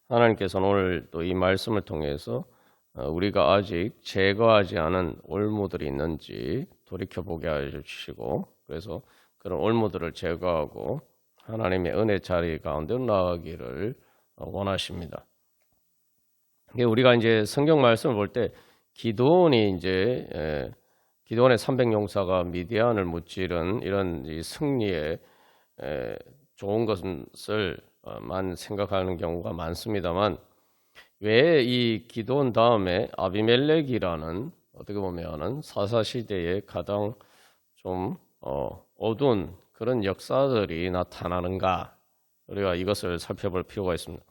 하나님께서는 오늘 또 이 말씀을 통해서 우리가 아직 제거하지 않은 올무들이 있는지 돌이켜보게 하여 주시고, 그래서 그런 올무들을 제거하고 하나님의 은혜 자리 가운데 나아가기를 원하십니다. 우리가 이제 성경 말씀을 볼 때 기드온의 300용사가 미디안을 무찌른 이런 이 승리에 좋은 것을 만 생각하는 경우가 많습니다만, 왜 이 기드온 다음에 아비멜렉이라는 어떻게 보면은 사사 시대의 가장 좀 어두운 그런 역사들이 나타나는가, 우리가 이것을 살펴볼 필요가 있습니다.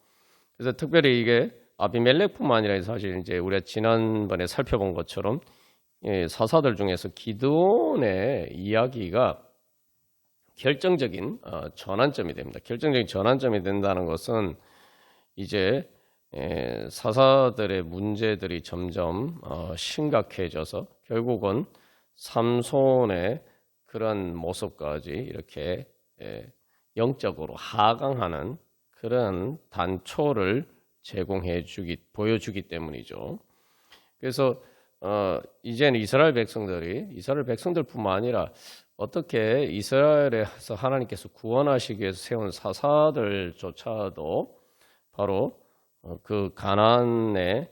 그래서 특별히 이게 아비멜렉뿐만 아니라 사실 이제 우리가 지난번에 살펴본 것처럼 사사들 중에서 기드온의 이야기가 결정적인 전환점이 됩니다. 결정적인 전환점이 된다는 것은 이제 사사들의 문제들이 점점 심각해져서 결국은 삼손의 그런 모습까지 이렇게 영적으로 하강하는 그런 단초를 보여주기 때문이죠. 그래서 이제는 이스라엘 백성들뿐만 아니라 어떻게 이스라엘에서 하나님께서 구원하시기 위해서 세운 사사들조차도 바로 그 가나안과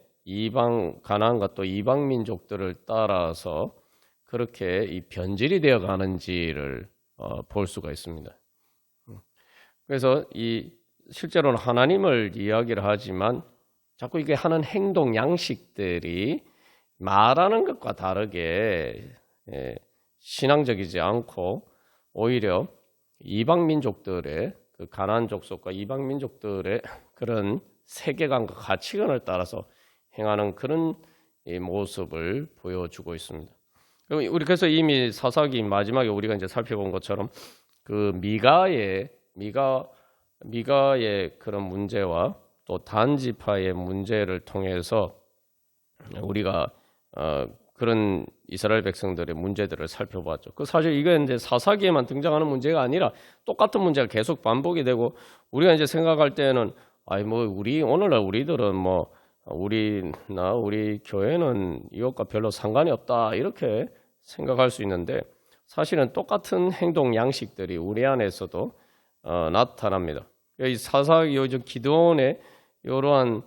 또 이방 민족들을 따라서 그렇게 이 변질이 되어 가는지를 볼 수가 있습니다. 그래서 실제로는 하나님을 이야기를 하지만 자꾸 이게 하는 행동 양식들이 말하는 것과 다르게 신앙적이지 않고 오히려 이방 민족들의 그 가나안 족속과 이방 민족들의 그런 세계관과 가치관을 따라서 행하는 그런 모습을 보여주고 있습니다. 우리 그래서 이미 사사기 마지막에 우리가 이제 살펴본 것처럼 그 미가의 그런 문제와 또 단지파의 문제를 통해서 우리가 그런 이스라엘 백성들의 문제들을 살펴봤죠. 그 사실 이게 이제 사사기에만 등장하는 문제가 아니라 똑같은 문제가 계속 반복이 되고, 우리가 이제 생각할 때는 오늘날 우리들은 우리 교회는 이것과 별로 상관이 없다 이렇게 생각할 수 있는데, 사실은 똑같은 행동 양식들이 우리 안에서도 나타납니다. 이 사사기 기드온의 이러한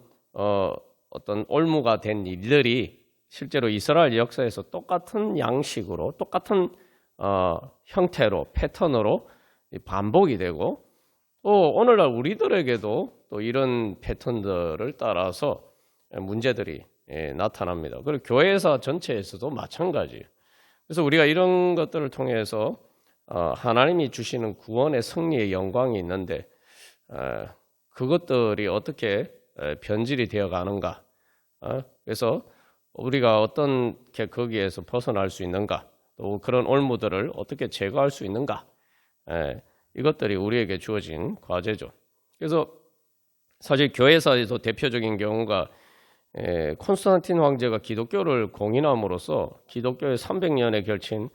어떤 올무가 된 일들이 실제로 이스라엘 역사에서 똑같은 양식으로, 똑같은 형태로, 패턴으로 반복이 되고, 또 오늘날 우리들에게도 또 이런 패턴들을 따라서 문제들이 나타납니다. 그리고 교회사 전체에서도 마찬가지예요. 그래서 우리가 이런 것들을 통해서 하나님이 주시는 구원의 승리의 영광이 있는데, 그것들이 어떻게 변질이 되어 가는가, 그래서 우리가 어떻게 거기에서 벗어날 수 있는가, 또 그런 올무들을 어떻게 제거할 수 있는가, 이것들이 우리에게 주어진 과제죠. 그래서 사실 교회사에서 대표적인 경우가 콘스탄틴 황제가 기독교를 공인함으로써 기독교의 300년에 걸친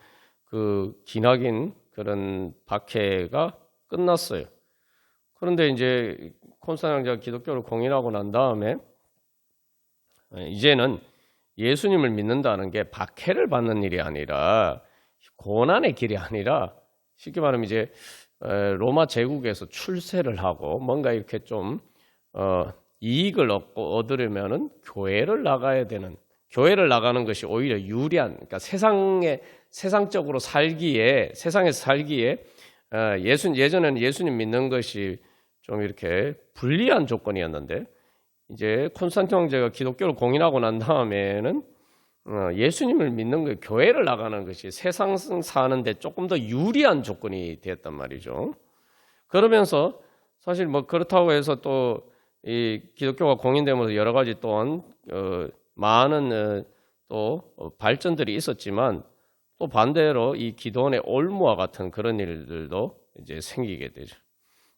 그 기나긴 그런 박해가 끝났어요. 그런데 이제 콘스탄틴 황제가 기독교를 공인하고 난 다음에 이제는 예수님을 믿는다는 게 박해를 받는 일이 아니라, 고난의 길이 아니라, 쉽게 말하면 이제 로마 제국에서 출세를 하고 뭔가 이렇게 좀 이익을 얻으려면은 교회를 나가야 되는, 교회를 나가는 것이 오히려 유리한, 그러니까 세상에서 살기에 예전에는 예수님 믿는 것이 좀 이렇게 불리한 조건이었는데, 이제 콘스탄틴 황제가 기독교를 공인하고 난 다음에는 예수님을 믿는 거, 교회를 나가는 것이 세상 사는데 조금 더 유리한 조건이 되었단 말이죠. 그러면서 사실 그렇다고 해서 또 이 기독교가 공인되면서 여러 가지 또한 많은 또 발전들이 있었지만, 또 반대로 이 기드온의 올무와 같은 그런 일들도 이제 생기게 되죠.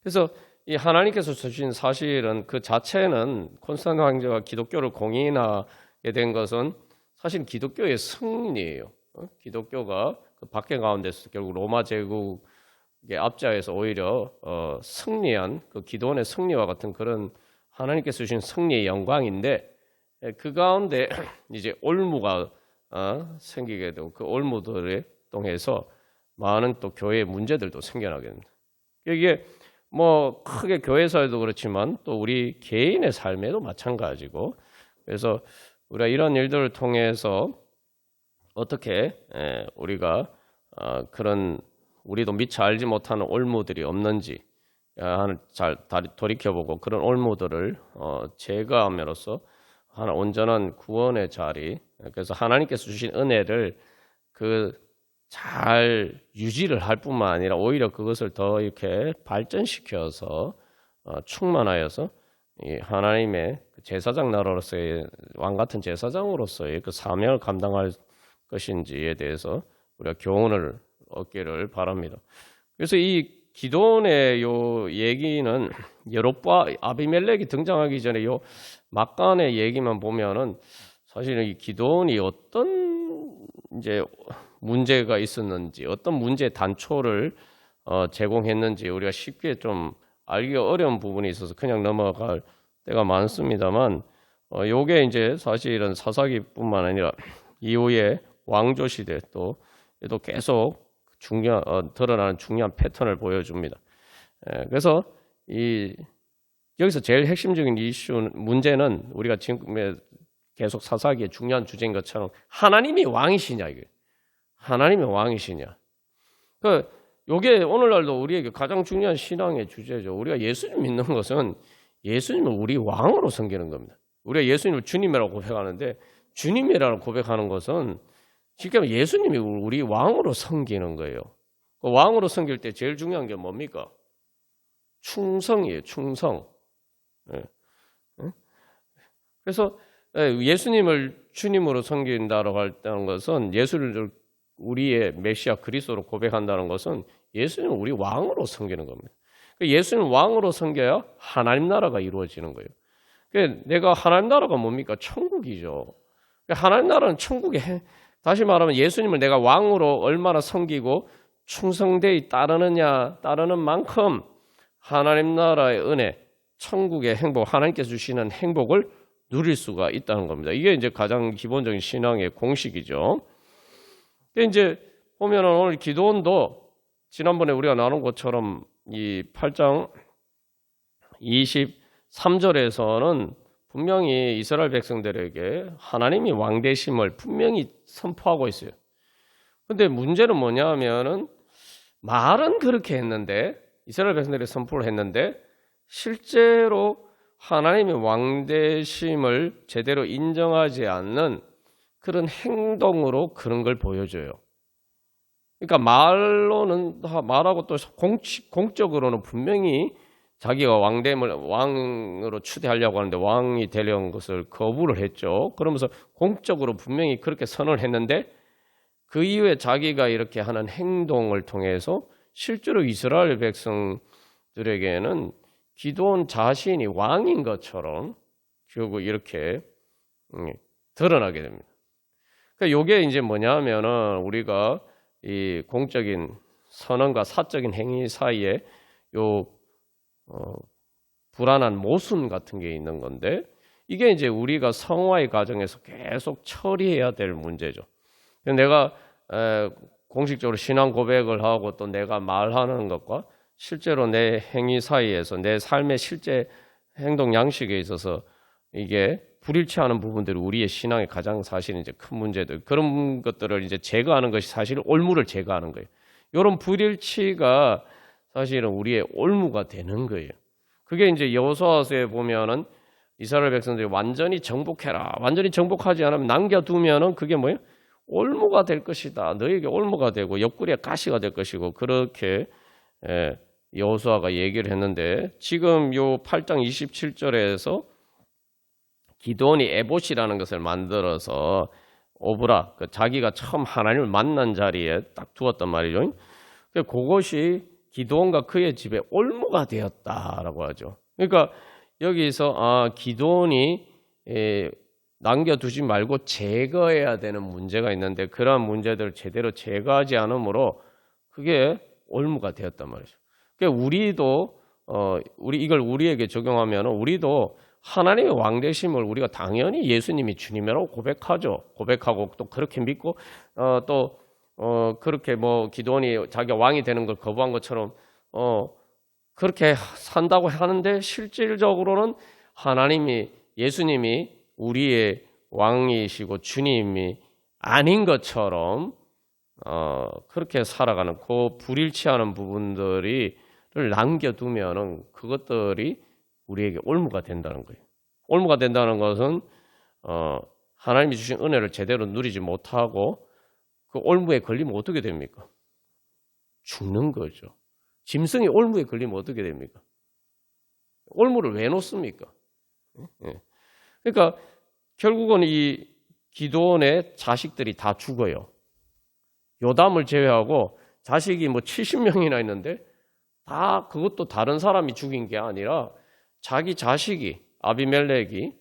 그래서 이 하나님께서 주신 사실은 그 자체는 콘스탄틴 황제가 기독교를 공인하게 된 것은 사실 기독교의 승리예요. 기독교가 그 박해 가운데서 결국 로마 제국의 압제하에서 오히려 승리한 그 기드온의 승리와 같은 그런 하나님께서 주신 승리의 영광인데 그 가운데 이제 올무가 생기게 되고 그 올무들을 통해서 많은 또 교회의 문제들도 생겨나게 됩니다. 이게 뭐 크게 교회사에도 그렇지만 또 우리 개인의 삶에도 마찬가지고 그래서 우리가 이런 일들을 통해서 어떻게 우리가 그런 우리도 미처 알지 못하는 올무들이 없는지 잘 돌이켜보고 그런 올무들을 제거함으로써 하나 온전한 구원의 자리 그래서 하나님께서 주신 은혜를 잘 유지를 할 뿐만 아니라 오히려 그것을 더 이렇게 발전시켜서 충만하여서 이 하나님의 제사장 나라로서의 왕 같은 제사장으로서의 그 사명을 감당할 것인지에 대해서 우리가 교훈을 얻기를 바랍니다. 그래서 이 기도원의 요 얘기는 여롯보암 아비멜렉이 등장하기 전에 요 막간의 얘기만 보면은 사실은 이 기도원이 어떤 이제 문제가 있었는지 어떤 문제 단초를 제공했는지 우리가 쉽게 좀 알기가 어려운 부분이 있어서 그냥 넘어갈 때가 많습니다만 요게 이제 사실은 사사기뿐만 아니라 이후에 왕조 시대 또 계속 드러나는 중요한 패턴을 보여줍니다. 그래서 여기서 제일 핵심적인 문제는 우리가 지금 계속 사사기의 중요한 주제인 것처럼 하나님이 왕이시냐 이게 하나님이 왕이시냐. 요게 오늘날도 우리에게 가장 중요한 신앙의 주제죠. 우리가 예수님 믿는 것은 예수님을 우리 왕으로 섬기는 겁니다. 우리가 예수님을 주님이라고 고백하는데 주님이라고 고백하는 것은 지금 예수님이 우리 왕으로 섬기는 거예요. 왕으로 섬길 때 제일 중요한 게 뭡니까? 충성이에요. 충성. 그래서 예수님을 주님으로 섬긴다고 한다는 것은 예수를 우리의 메시아 그리스도로 고백한다는 것은 예수님을 우리 왕으로 섬기는 겁니다. 예수님을 왕으로 섬겨야 하나님 나라가 이루어지는 거예요. 내가 하나님 나라가 뭡니까? 천국이죠. 하나님 나라는 천국에 다시 말하면 예수님을 내가 왕으로 얼마나 섬기고 충성되이 따르는 만큼 하나님 나라의 은혜, 천국의 행복, 하나님께서 주시는 행복을 누릴 수가 있다는 겁니다. 이게 이제 가장 기본적인 신앙의 공식이죠. 이제 보면은 오늘 기도원도 지난번에 우리가 나눈 것처럼 이 8장 23절에서는 분명히 이스라엘 백성들에게 하나님이 왕 되심을 분명히 선포하고 있어요. 근데 문제는 뭐냐 하면은 말은 그렇게 했는데 이스라엘 백성들이 선포를 했는데 실제로 하나님의 왕 되심을 제대로 인정하지 않는 그런 행동으로 그런 걸 보여줘요. 그러니까 말하고 또 공적으로는 분명히 자기가 왕으로 추대하려고 하는데 왕이 되려는 것을 거부를 했죠. 그러면서 공적으로 분명히 그렇게 선언을 했는데 그 이후에 자기가 이렇게 하는 행동을 통해서 실제로 이스라엘 백성들에게는 기도원 자신이 왕인 것처럼 결국 이렇게 드러나게 됩니다. 그러니까 이게 이제 뭐냐면은 우리가 이 공적인 선언과 사적인 행위 사이에 불안한 모순 같은 게 있는 건데 이게 이제 우리가 성화의 과정에서 계속 처리해야 될 문제죠. 내가 공식적으로 신앙 고백을 하고 또 내가 말하는 것과 실제로 내 행위 사이에서 내 삶의 실제 행동 양식에 있어서 이게 불일치하는 부분들이 우리의 신앙의 가장 사실 이제 큰 문제들 그런 것들을 이제 제거하는 것이 사실 올무를 제거하는 거예요. 이런 불일치가 사실은 우리의 올무가 되는 거예요. 그게 이제 여호수아서에 보면은 이스라엘 백성들이 완전히 정복해라. 완전히 정복하지 않으면 남겨두면은 그게 뭐예요? 올무가 될 것이다. 너에게 올무가 되고 옆구리에 가시가 될 것이고 그렇게 여호수아가 얘기를 했는데 지금 요 8장 27절에서 기도원이 에봇이라는 것을 만들어서 오브라 자기가 처음 하나님을 만난 자리에 딱 두었단 말이죠. 그것이 기도원과 그의 집에 올무가 되었다라고 하죠. 그러니까 여기서 기도원이 남겨두지 말고 제거해야 되는 문제가 있는데 그러한 문제들을 제대로 제거하지 않으므로 그게 올무가 되었단 말이죠. 그러니까 우리도 이걸 우리에게 적용하면 우리도 하나님의 왕 되심을 우리가 당연히 예수님이 주님이라고 고백하죠. 고백하고 또 그렇게 믿고 그렇게 뭐 기도원이 자기가 왕이 되는 걸 거부한 것처럼 그렇게 산다고 하는데 실질적으로는 하나님이 예수님이 우리의 왕이시고 주님이 아닌 것처럼 그렇게 살아가는 그 불일치하는 부분들을 남겨두면은 그것들이 우리에게 올무가 된다는 거예요. 올무가 된다는 것은 하나님이 주신 은혜를 제대로 누리지 못하고 그 올무에 걸리면 어떻게 됩니까? 죽는 거죠. 짐승이 올무에 걸리면 어떻게 됩니까? 올무를 왜 놓습니까? 그러니까 결국은 이 기드온의 자식들이 다 죽어요. 요담을 제외하고 자식이 뭐 70명이나 있는데 다 그것도 다른 사람이 죽인 게 아니라 자기 자식이 아비멜렉이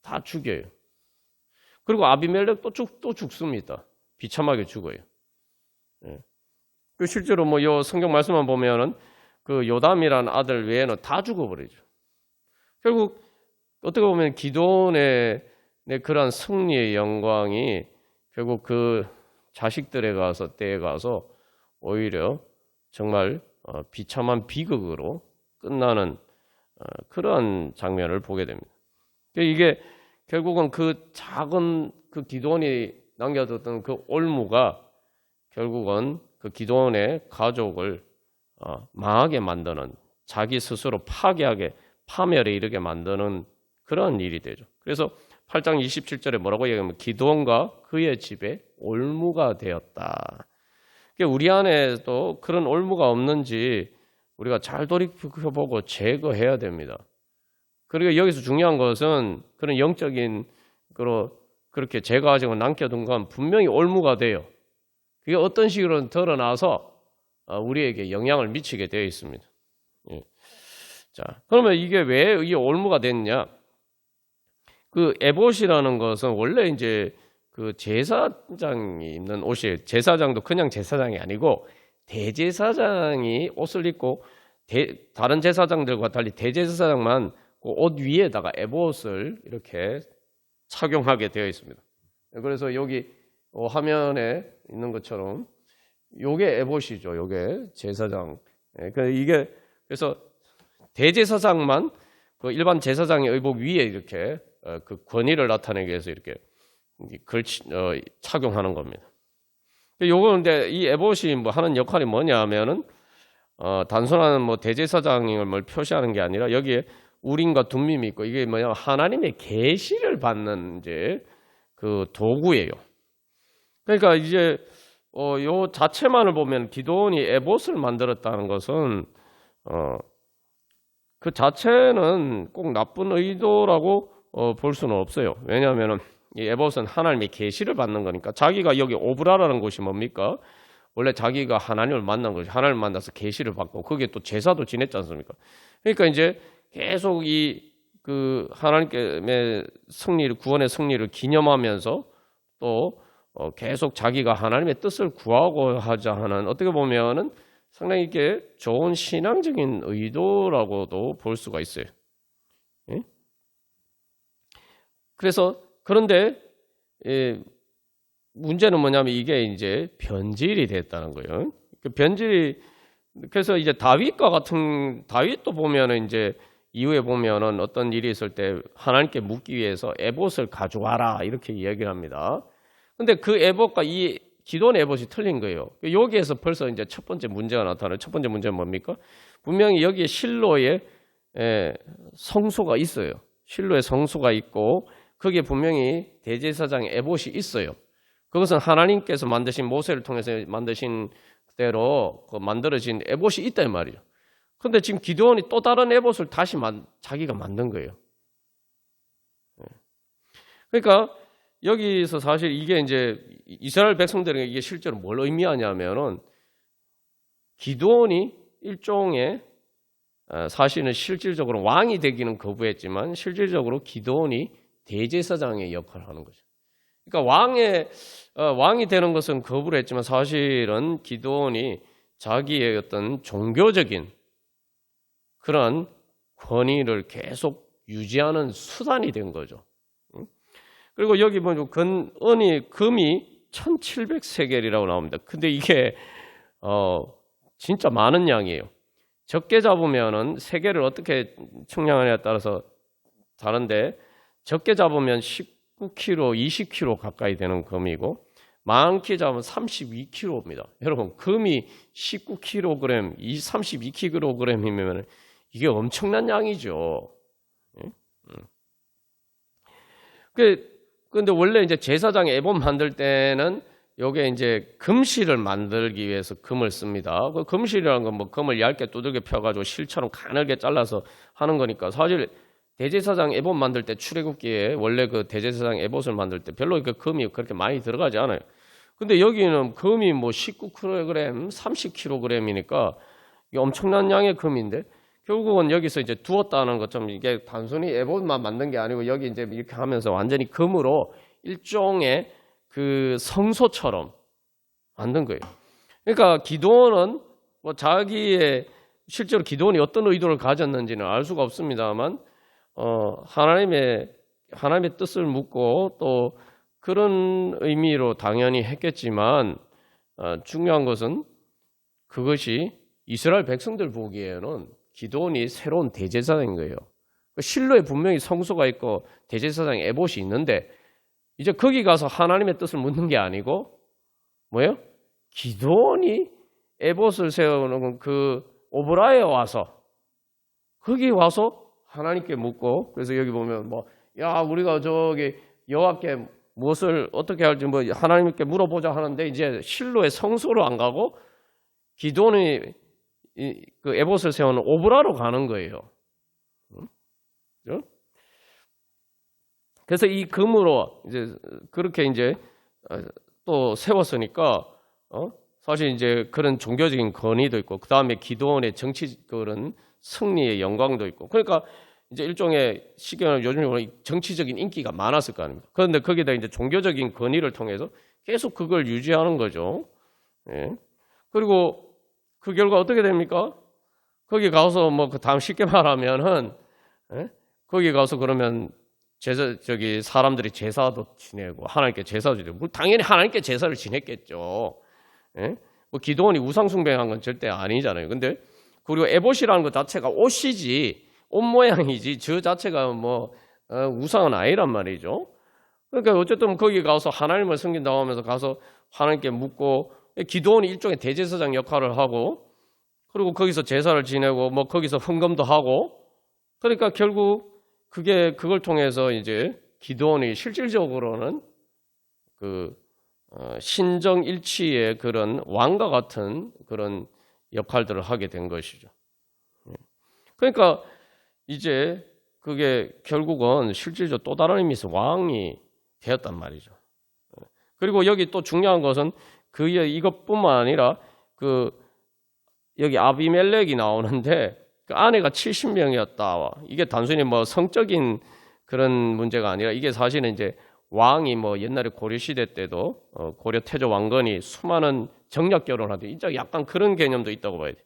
다 죽여요. 그리고 아비멜렉도 또 죽습니다. 비참하게 죽어요. 실제로 뭐 요 성경 말씀만 보면은 그 요담이라는 아들 외에는 다 죽어버리죠. 결국 어떻게 보면 기드온의 그러한 승리의 영광이 결국 그 자식들에 가서 때에 가서 오히려 정말 비참한 비극으로 끝나는 그러한 장면을 보게 됩니다. 이게 결국은 그 작은 그 기드온이 남겨뒀던 그 올무가 결국은 그 기드온의 가족을 망하게 만드는 자기 스스로 파괴하게 파멸에 이르게 만드는 그런 일이 되죠. 그래서 8장 27절에 뭐라고 얘기하면 기드온과 그의 집에 올무가 되었다. 우리 안에도 그런 올무가 없는지 우리가 잘 돌이켜보고 제거해야 됩니다. 그리고 여기서 중요한 것은 그런 영적인 그렇게 제거하지 않고 남겨둔 건 분명히 올무가 돼요. 그게 어떤 식으로 드러나서 우리에게 영향을 미치게 되어 있습니다. 자, 그러면 이게 왜 이 올무가 됐냐? 그 에봇이라는 것은 원래 이제 그 제사장이 입는 옷이에요. 제사장도 그냥 제사장이 아니고 대제사장이 옷을 입고 다른 제사장들과 달리 대제사장만 그 옷 위에다가 에봇을 이렇게 착용하게 되어 있습니다. 그래서 여기 화면에 있는 것처럼 요게 에봇이죠. 요게 제사장. 이게 그래서 대제사장만 그 일반 제사장의 의복 위에 이렇게 그 권위를 나타내기 위해서 이렇게 착용하는 겁니다. 요거는 근데 이 에봇이 뭐 하는 역할이 뭐냐 하면은 단순한 뭐 대제사장임을 표시하는 게 아니라 여기에 우림과 둠밈이 있고 이게 뭐냐 하나님의 계시를 받는 이제 그 도구예요. 그러니까 이제 요 자체만을 보면 기드온이 에봇을 만들었다는 것은 그 자체는 꼭 나쁜 의도라고 볼 수는 없어요. 왜냐하면은 이 에봇은 하나님의 계시를 받는 거니까 자기가 여기 오브라라는 곳이 뭡니까? 원래 자기가 하나님을 만난 것이 하나님을 만나서 계시를 받고 거기에 또 제사도 지냈지 않습니까? 그러니까 이제 계속 그 하나님의 승리를 구원의 승리를 기념하면서 또 계속 자기가 하나님의 뜻을 구하고 하자 하는 어떻게 보면은 상당히 이게 좋은 신앙적인 의도라고도 볼 수가 있어요. 예? 그래서 그런데 문제는 뭐냐면 이게 이제 변질이 됐다는 거예요. 그 변질이 그래서 이제 다윗도 보면은 이제 이후에 보면은 어떤 일이 있을 때 하나님께 묻기 위해서 에봇을 가져와라 이렇게 이야기를 합니다. 근데 그 에봇과 이 기드온 에봇이 틀린 거예요. 여기에서 벌써 이제 첫 번째 문제가 나타나요. 첫 번째 문제는 뭡니까? 분명히 여기에 실로의 성소가 있어요. 실로의 성소가 있고 거기에 분명히 대제사장의 에봇이 있어요. 그것은 하나님께서 만드신 모세를 통해서 만드신 대로 만들어진 에봇이 있단 말이에요. 그런데 지금 기드온이 또 다른 에봇을 다시 자기가 만든 거예요. 그러니까 여기서 사실 이게 이제 이스라엘 백성들에게 이게 실제로 뭘 의미하냐면은 기드온이 일종의 사실은 실질적으로 왕이 되기는 거부했지만 실질적으로 기드온이 대제사장의 역할을 하는 거죠. 그러니까 왕이 되는 것은 거부를 했지만 사실은 기드온이 자기의 어떤 종교적인 그런 권위를 계속 유지하는 수단이 된 거죠. 그리고 여기 보면 금이 1700세겔이라고 나옵니다. 근데 이게 진짜 많은 양이에요. 적게 잡으면은 세겔을 어떻게 측량하냐에 따라서 다른데, 적게 잡으면 19kg, 20kg 가까이 되는 금이고, 많게 잡으면 32kg입니다. 여러분, 금이 19kg, 32kg이면 이게 엄청난 양이죠. 근데 원래 이제 제사장에 애본 만들 때는 요게 이제 금실을 만들기 위해서 금을 씁니다. 그 금실이라는 건 뭐 금을 얇게 두들겨 펴가지고 실처럼 가늘게 잘라서 하는 거니까, 사실 대제사장 애봇 만들 때 출애굽기에 원래 그 대제사장 애봇을 만들 때 별로 그 금이 그렇게 많이 들어가지 않아요. 근데 여기는 금이 뭐 19kg, 30kg이니까 이게 엄청난 양의 금인데, 결국은 여기서 이제 두었다는 것처럼 이게 단순히 애봇만 만든 게 아니고 여기 이제 이렇게 하면서 완전히 금으로 일종의 그 성소처럼 만든 거예요. 그러니까 기도원은 뭐 자기의 실제로 기도원이 어떤 의도를 가졌는지는 알 수가 없습니다만, 하나님의 뜻을 묻고 또 그런 의미로 당연히 했겠지만, 중요한 것은 그것이 이스라엘 백성들 보기에는 기도원이 새로운 대제사장인 거예요. 실로에 분명히 성소가 있고 대제사장 에봇이 있는데, 이제 거기 가서 하나님의 뜻을 묻는 게 아니고 뭐예요? 기도원이 에봇을 세우는 그 오브라에 와서, 거기 와서 하나님께 묻고, 그래서 여기 보면 뭐, 야, 우리가 저기 여호와께 무엇을 어떻게 할지 뭐 하나님께 물어보자 하는데, 이제 실로의 성소로 안 가고 기도원이 그 에봇을 세우는 오브라로 가는 거예요. 그래서 이 금으로 이제 그렇게 이제 또 세웠으니까, 사실 이제 그런 종교적인 권위도 있고, 그 다음에 기도원의 정치 그런 승리의 영광도 있고, 그러니까 이제 일종의 시기는 요즘 정치적인 인기가 많았을 거 아닙니까? 그런데 거기다 이제 종교적인 권위를 통해서 계속 그걸 유지하는 거죠. 예. 그리고 그 결과 어떻게 됩니까? 거기 가서 뭐 그 다음 쉽게 말하면은, 거기 가서 그러면 사람들이 제사도 지내고 하나님께 제사도 지내고, 당연히 하나님께 제사를 지냈겠죠. 뭐 기도원이 우상숭배한 건 절대 아니잖아요. 근데 그리고 에봇이라는 것 자체가 옷이지, 옷 모양이지, 저 자체가 뭐 우상은 아니란 말이죠. 그러니까 어쨌든 거기 가서 하나님을 섬긴다고 하면서 가서 하나님께 묻고, 기도원이 일종의 대제사장 역할을 하고, 그리고 거기서 제사를 지내고 뭐 거기서 헌금도 하고, 그러니까 결국 그걸 통해서 이제 기도원이 실질적으로는 그 신정일치의 그런 왕과 같은 그런 역할들을 하게 된 것이죠. 그러니까 이제 그게 결국은 실질적으로 또 다른 의미에서 왕이 되었단 말이죠. 그리고 여기 또 중요한 것은 이것뿐만 아니라 여기 아비멜렉이 나오는데, 그 아내가 70명이었다. 이게 단순히 뭐 성적인 그런 문제가 아니라, 이게 사실은 이제 왕이 뭐 옛날에 고려시대 때도 고려 태조 왕건이 수많은 정략 결혼하듯 이제 약간 그런 개념도 있다고 봐야 돼.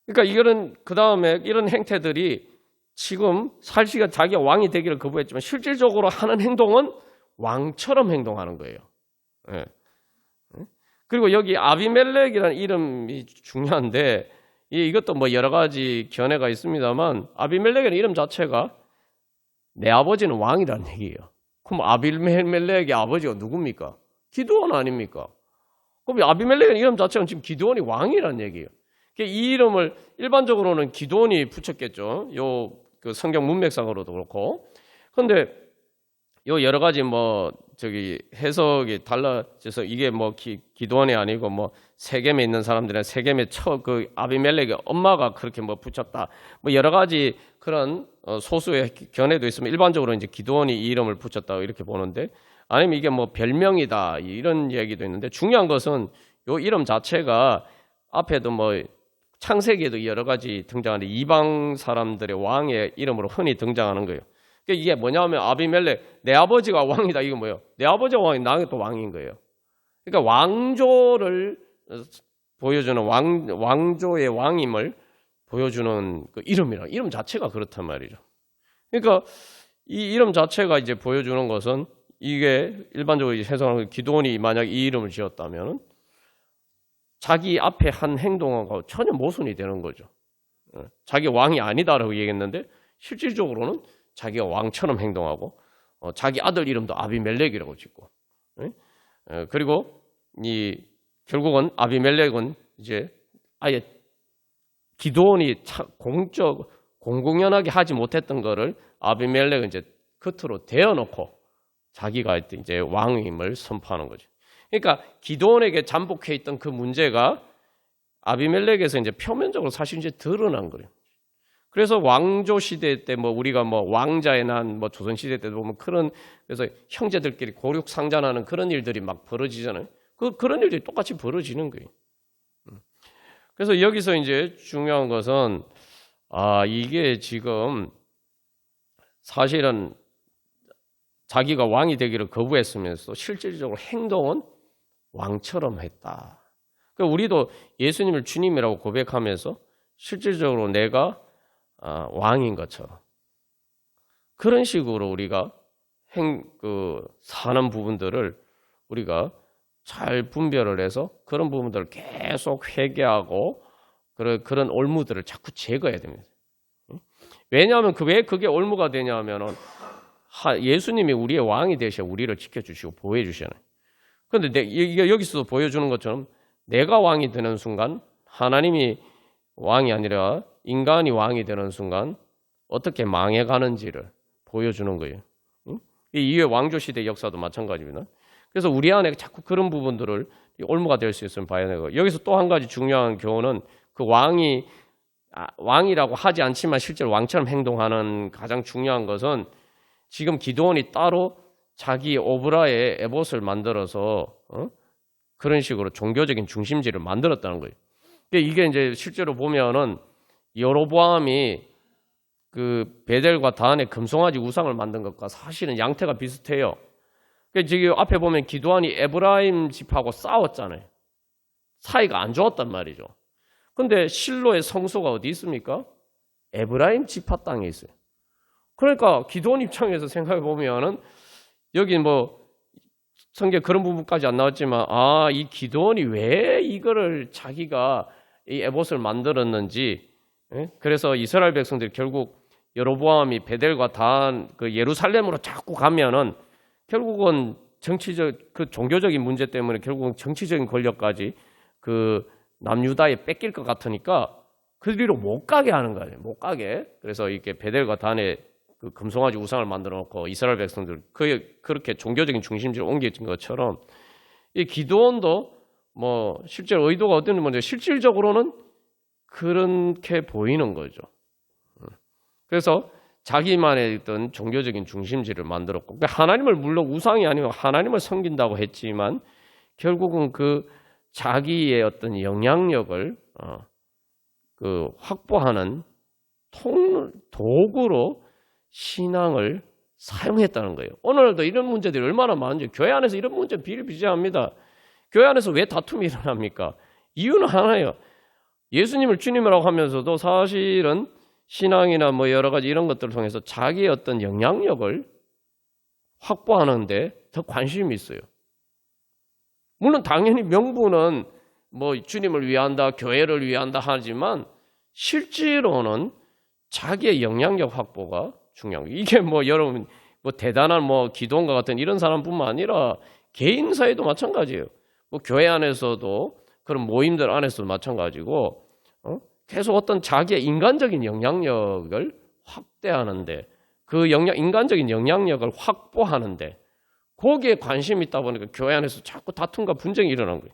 그러니까 이거는 그 다음에 이런 행태들이 지금 사실은 자기가 왕이 되기를 거부했지만 실질적으로 하는 행동은 왕처럼 행동하는 거예요. 예. 그리고 여기 아비멜렉이라는 이름이 중요한데, 이것도 뭐 여러 가지 견해가 있습니다만, 아비멜렉이라는 이름 자체가 내 아버지는 왕이라는 얘기예요. 그럼 아비멜렉의 아버지가 누굽니까? 기드온 아닙니까? 그럼 아비멜렉의 이름 자체는 지금 기드온이 왕이라는 얘기예요. 이 이름을 일반적으로는 기드온이 붙였겠죠. 그 성경 문맥상으로도 그렇고. 그런데 여러 가지 해석이 달라져서 이게 기드온이 아니고 세겜에 있는 사람들은 세겜의 그 아비멜렉의 엄마가 그렇게 붙였다. 여러 가지 그런 소수의 견해도 있으면 일반적으로 이제 기드온이 이 이름을 붙였다 이렇게 보는데, 아니면 이게 별명이다 이런 얘기도 있는데, 중요한 것은 이 이름 자체가 앞에도 창세기에도 여러 가지 등장하는데 이방 사람들의 왕의 이름으로 흔히 등장하는 거예요. 그러니까 이게 뭐냐면 아비멜렉, 내 아버지가 왕이다. 이거 뭐예요? 내 아버지가 왕이 나는 또 왕인 거예요. 그러니까 왕조를 보여주는 왕조의 왕임을 보여주는 그 이름 자체가 그렇단 말이죠. 그러니까 이 이름 자체가 이제 보여주는 것은 이게 일반적으로 이제 해석하는 기드온이 만약 이 이름을 지었다면 자기 앞에 한 행동하고 전혀 모순이 되는 거죠. 자기 왕이 아니다라고 얘기했는데 실질적으로는 자기가 왕처럼 행동하고 자기 아들 이름도 아비멜렉이라고 짓고 그리고 결국은 아비멜렉은 이제 아예 기드온이 공공연하게 하지 못했던 거를 아비멜렉은 이제 겉으로 대어놓고 자기가 이제 왕임을 선포하는 거죠. 그러니까 기드온에게 잠복해 있던 그 문제가 아비멜렉에서 이제 표면적으로 사실 이제 드러난 거예요. 그래서 왕조 시대 때 뭐 우리가 뭐 왕자의 난 뭐 조선 시대 때도 보면 그래서 형제들끼리 고륙 상잔하는 그런 일들이 막 벌어지잖아요. 그런 일들이 똑같이 벌어지는 거예요. 그래서 여기서 이제 중요한 것은 이게 지금 사실은 자기가 왕이 되기를 거부했으면서 실질적으로 행동은 왕처럼 했다. 그러니까 우리도 예수님을 주님이라고 고백하면서 실질적으로 내가 왕인 것처럼 그런 식으로 우리가 사는 부분들을 우리가 잘 분별을 해서 그런 부분들을 계속 회개하고 그런 올무들을 자꾸 제거해야 됩니다. 왜냐하면 왜 그게 올무가 되냐면은 예수님이 우리의 왕이 되셔 우리를 지켜주시고 보호해 주시잖아요. 그런데 이게 여기서도 보여주는 것처럼 내가 왕이 되는 순간 하나님이 왕이 아니라 인간이 왕이 되는 순간 어떻게 망해가는지를 보여주는 거예요. 이후에 왕조 시대 역사도 마찬가지입니다. 그래서 우리 안에 자꾸 그런 부분들을 올무가 될 수 있으면 봐야 되고 여기서 또 한 가지 중요한 교훈은 그 왕이라고 하지 않지만 실제로 왕처럼 행동하는 가장 중요한 것은 지금 기드온이 따로 자기 오브라의 에봇을 만들어서 그런 식으로 종교적인 중심지를 만들었다는 거예요. 이게 이제 실제로 보면은 여로보암이 그 베델과 단의 금송아지 우상을 만든 것과 사실은 양태가 비슷해요. 지금 앞에 보면 기드온이 에브라임 집하고 싸웠잖아요. 사이가 안 좋았단 말이죠. 근데 실로의 성소가 어디 있습니까? 에브라임 지파 땅에 있어요. 그러니까 기드온 입장에서 생각해 보면은 여기 뭐 성경 그런 부분까지 안 나왔지만 이 기드온이 왜 이거를 자기가 이 에봇을 만들었는지 그래서 이스라엘 백성들이 결국 여로보암이 베델과 단 그 예루살렘으로 자꾸 가면은 결국은 그 종교적인 문제 때문에 결국은 정치적인 권력까지 그 남유다에 뺏길 것 같으니까 그리로 못 가게 하는 거예요. 못 가게. 그래서 이렇게 베델과 단에 그 금송아지 우상을 만들어 놓고 이스라엘 백성들 그렇게 종교적인 중심지를 옮긴 것처럼 이 기드온도 뭐 실제로 의도가 어떤 문제 실질적으로는 그렇게 보이는 거죠. 그래서 자기만의 어떤 종교적인 중심지를 만들었고 하나님을 물론 우상이 아니면 하나님을 섬긴다고 했지만 결국은 그 자기의 어떤 영향력을 확보하는 도구로 신앙을 사용했다는 거예요. 오늘도 이런 문제들이 얼마나 많은지 교회 안에서 이런 문제 비일비재합니다. 교회 안에서 왜 다툼이 일어납니까? 이유는 하나예요. 예수님을 주님이라고 하면서도 사실은 신앙이나 뭐 여러 가지 이런 것들을 통해서 자기의 어떤 영향력을 확보하는데 더 관심이 있어요. 물론 당연히 명분은 뭐 주님을 위한다, 교회를 위한다 하지만 실제로는 자기의 영향력 확보가 중요한 거예요. 이게 뭐 여러분 뭐 대단한 뭐 기도원과 같은 이런 사람뿐만 아니라 개인 사회도 마찬가지예요. 뭐 교회 안에서도 그런 모임들 안에서도 마찬가지고 계속 어떤 자기의 인간적인 영향력을 확대하는데 인간적인 영향력을 확보하는데 거기에 관심이 있다 보니까 교회 안에서 자꾸 다툼과 분쟁이 일어난 거예요.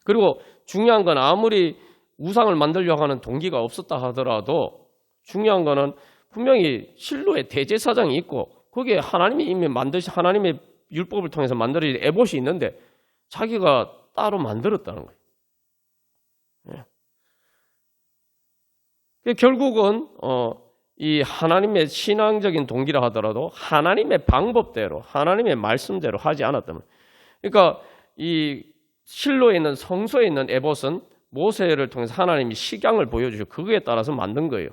그리고 중요한 건 아무리 우상을 만들려고 하는 동기가 없었다 하더라도 중요한 거는 분명히 실로의 대제사장이 있고 거기에 하나님이 이미 하나님의 율법을 통해서 만들어진 에봇이 있는데 자기가 따로 만들었다는 거예요. 결국은 이 하나님의 신앙적인 동기라 하더라도 하나님의 방법대로 하나님의 말씀대로 하지 않았다면 그러니까 이 실로에 있는 성소에 있는 에봇은 모세를 통해서 하나님이 식양을 보여주시고 그거에 따라서 만든 거예요.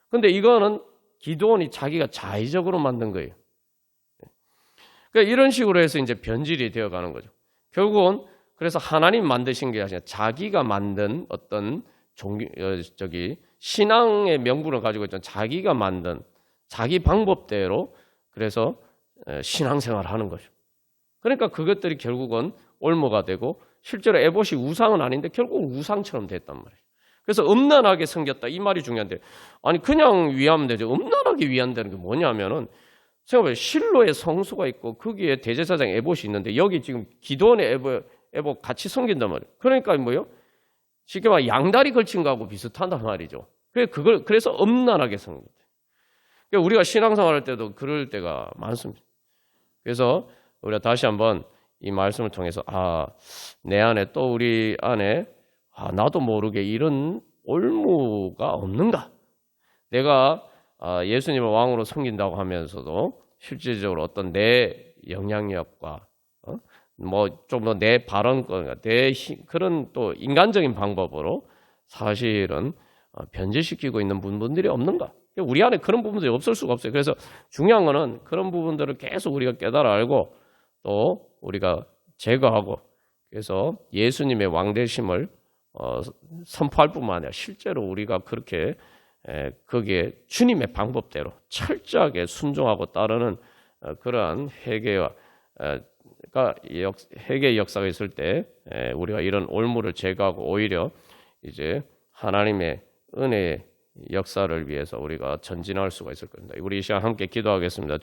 근데 이거는 기드온이 자기가 자의적으로 만든 거예요. 그러니까 이런 식으로 해서 이제 변질이 되어가는 거죠. 결국은 그래서 하나님 만드신 게 아니라 자기가 만든 어떤 신앙의 명분을 가지고 있던 자기가 만든 자기 방법대로 그래서 신앙생활을 하는 거죠. 그러니까 그것들이 결국은 올무가 되고 실제로 에봇이 우상은 아닌데 결국 우상처럼 됐단 말이에요. 그래서 음란하게 섬겼다 이 말이 중요한데 아니 그냥 위하면 되죠. 음란하게 위한다는 게 뭐냐면은 생각해보세요. 실로의 성소가 있고 거기에 대제사장 에봇이 있는데 여기 지금 기도원의 에봇 같이 섬긴단 말이에요. 그러니까 뭐예요? 쉽게 말해 양다리 걸친 거하고 비슷하단 말이죠. 그래서 음란하게 섬긴다. 그러니까 우리가 신앙생활할 때도 그럴 때가 많습니다. 그래서 우리가 다시 한번 이 말씀을 통해서 내 안에 또 우리 안에 나도 모르게 이런 올무가 없는가? 내가 예수님을 왕으로 섬긴다고 하면서도 실질적으로 어떤 내 영향력과 뭐 좀 더 내 발언과 그런 또 인간적인 방법으로 사실은 변질시키고 있는 부분들이 없는가? 우리 안에 그런 부분들이 없을 수가 없어요. 그래서 중요한 거는 그런 부분들을 계속 우리가 깨달아 알고 또 우리가 제거하고 그래서 예수님의 왕되심을 선포할 뿐만 아니라 실제로 우리가 그렇게 거기에 주님의 방법대로 철저하게 순종하고 따르는 그러한 회개의 역사가 있을 때 우리가 이런 올무를 제거하고 오히려 이제 하나님의 은혜의 역사를 위해서 우리가 전진할 수가 있을 겁니다. 우리 이 시간 함께 기도하겠습니다.